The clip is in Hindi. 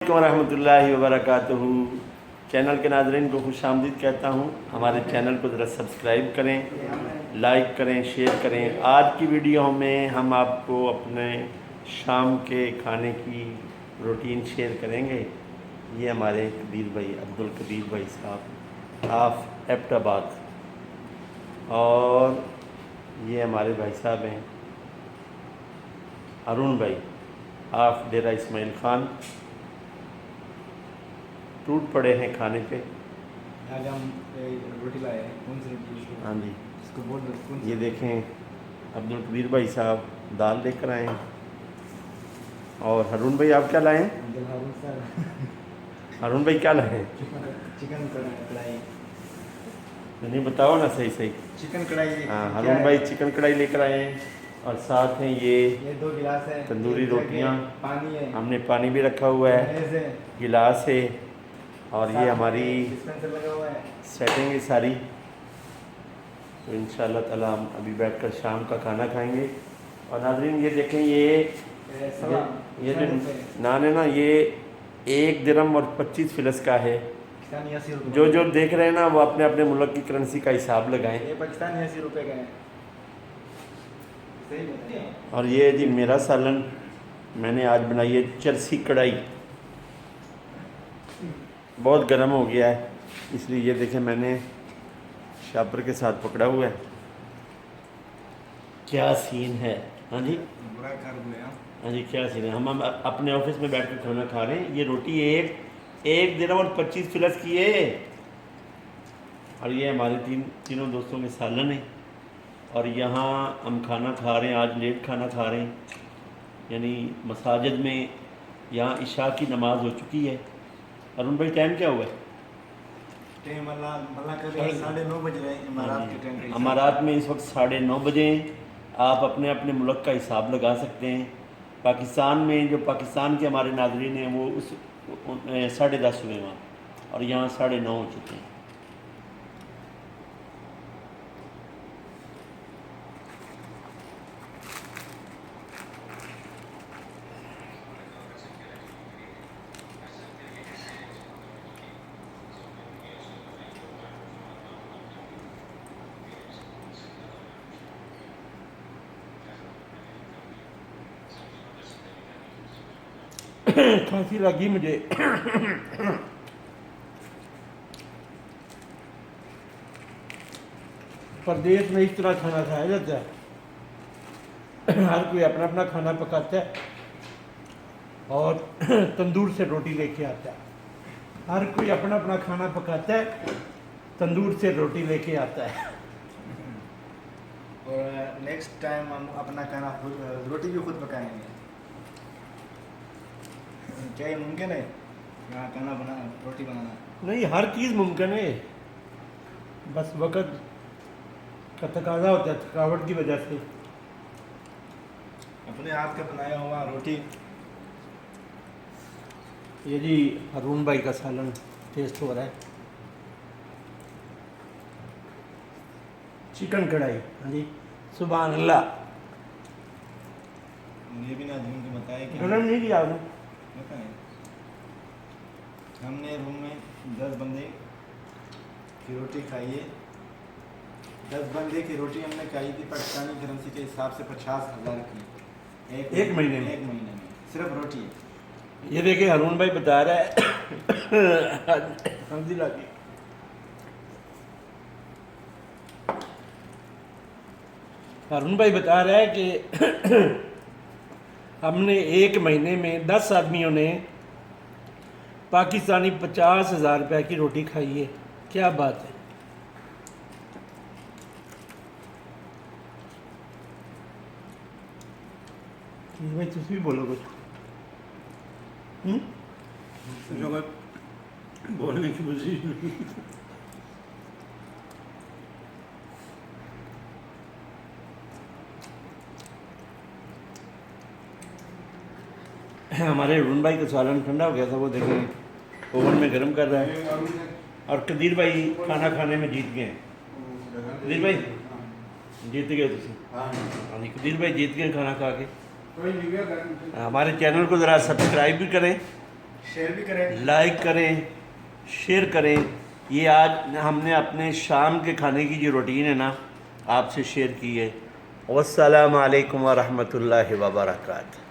वालेकुम रहमतुल्लाहि व बरकातुहू। चैनल के नाज़रीन को खुशामदीद कहता हूँ। हमारे चैनल को ज़रा सब्सक्राइब करें, लाइक करें, शेयर करें। आज की वीडियो में हम आपको अपने शाम के खाने की रूटीन शेयर करेंगे। ये हमारे कदीर भाई, अब्दुल कदीर भाई साहब ऑफ एबटाबाद, और ये हमारे भाई साहब हैं अरुण भाई ऑफ डेरा इस्माइल ख़ान। टूट पड़े हैं खाने पे। आज हम रोटी लाए हैं। कौन सी रोटी? हाँ जी, इसको बोल दो कौन सी? ये देखें अब्दुल कदीर भाई साहब दाल लेकर आए हैं। और अरुण भाई आप क्या लाए हैं? अंकल हारून सर अरुण भाई क्या लाए हैं? चिकन कढ़ाई। नहीं बताओ ना सही सही। चिकन कढ़ाई। हाँ, अरुण भाई चिकन कढ़ाई लेकर आए हैं, और साथ हैं ये 2 गिलास है, तंदूरी रोटियाँ, पानी है, हमने पानी भी रखा हुआ है, मेज़ है, गिलास है, और ये हमारी डिस्पेंसर लगा हुआ है। सेटिंग है सारी। तो इंशाअल्लाह ताला हम अभी बैठकर शाम का खाना खाएंगे। और नाज़रीन ये देखें, ये जो नान है ना, ये 1 दिरहम और 25 फिलस का है। जो देख रहे हैं ना, वो अपने अपने मुल्क की करेंसी का हिसाब लगाएं। ये पाकिस्तानी 80 रुपये का है। सही बताइए। और ये जी मेरा सालन मैंने आज बनाई है चरसी कढ़ाई। बहुत गर्म हो गया है, इसलिए ये देखें मैंने शापर के साथ पकड़ा हुआ है। क्या सीन है। हाँ जी, बुरा कर दिया। हाँ जी, क्या सीन है। हम अपने ऑफिस में बैठ कर खाना खा रहे हैं। ये रोटी एक दिरहम और 25 फिलस की है। और ये हमारे तीनों दोस्तों के सालन है। और यहाँ हम खाना खा रहे हैं, आज लेट खाना खा रहे हैं, यानी मसाजिद में यहाँ इशा की नमाज़ हो चुकी है। अरुण भाई टाइम क्या हुआ है? टाइम अल्लाह कर 9:30 बज रहे हैं इमारात के टाइम पे। अमारात में इस वक्त 9:30 बजे हैं। आप अपने अपने मुल्क का हिसाब लगा सकते हैं। पाकिस्तान में जो पाकिस्तान के हमारे नाज़रीन हैं वो उस 10:30 हुए वहाँ, और यहाँ 9:30 हो चुके हैं। खांसी लगी मुझे। परदेश में इस तरह खाना खाया जाता है। हर कोई अपना अपना खाना पकाता है और तंदूर से रोटी लेके आता है। हर कोई अपना अपना खाना पकाता है, तंदूर से रोटी लेके आता है। और नेक्स्ट टाइम हम अपना खाना रोटी भी खुद पकाएंगे। क्या ये मुमकिन है यहाँ खाना रोटी बनाना? नहीं, हर चीज़ मुमकिन है, बस वक्त का तकाजा होता है, थकावट की वजह से। अपने हाथ का बनाया हुआ रोटी। ये जी अरुण भाई का सालन टेस्ट हो रहा है। चिकन कढ़ाई, हाँ जी, सुभान अल्लाह। ये भी ना झूम के बताया कि गरम नहीं किया आपने? बताएं, हमने रूम में 10 बंदे की रोटी खाई है। 10 बंदे की रोटी हमने खाई थी पाकिस्तानी करेंसी के हिसाब से 50,000 की। एक महीने में? एक महीने में सिर्फ रोटी है। ये देखिए अरुण भाई बता रहा है हल्दी लगी। अरुण भाई बता रहा है कि हमने एक महीने में 10 आदमियों ने पाकिस्तानी 50,000 रुपये की रोटी खाई है। क्या बात है। भाई तुम भी बोलो कुछ। बोलने की वजह हमारे अरुण भाई का सालन ठंडा हो गया था, वो देखें ओवन में गर्म कर रहा है। और कदीर भाई खाना खाने में जीत गए। कदीर भाई जीत गए तुम? हाँ जी, कदीर भाई जीत गए खाना खा के। हमारे चैनल को ज़रा सब्सक्राइब भी करें, शेयर भी करें। लाइक करें, शेयर करें। ये आज हमने अपने शाम के खाने की जो रूटीन है ना आपसे शेयर की है। वस्सलाम अलैकुम व रहमतुल्लाहि व बरकातहू।